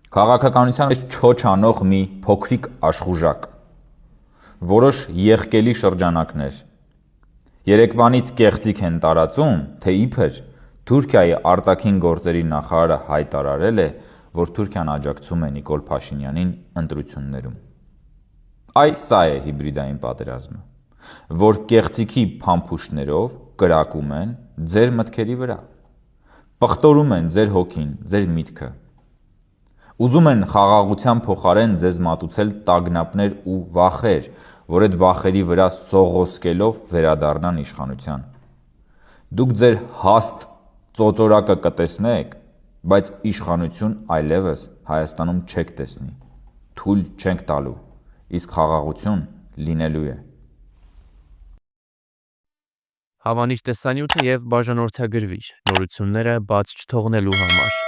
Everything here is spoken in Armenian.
Քաղաքականության մեջ չոչ անող մի փոքրիկ աշխուժակ, որոշ եղկելի շրջանակներ, երեկվանից կեղծիք են տարածում, թե իբր Թուրքիայի արտաքին գործերի նախարարը հայտարարել է, որ Թուրքիան աջակցում է Նիկոլ Փաշինյանին ընտրություններում։ Սա է հիբրիդային պատերազմը, որ կեղծիքի փամփուշտներով կրակում են ձեր մտքերի վրա, պղտորում են ձեր հոգին, ձեր միտքը։ Ուզում են խաղաղության փոխարեն ձեզ մատուցել տագնապներ ու վախեր, որ այդ վախերի վրա սողոսկելով վերադառնան իշխանության։ Դուք ձեր հաստ ծոծորակը կտեսնեք, բայց իշխանություն այլևս Հայաստանում չեք տեսնի, թույլ չենք տալու, իսկ խաղաղություն լինելու է։ Հավանիր տեսանյութը և բաժանորդագրվիր նորությունները բաց չթողնելու համար։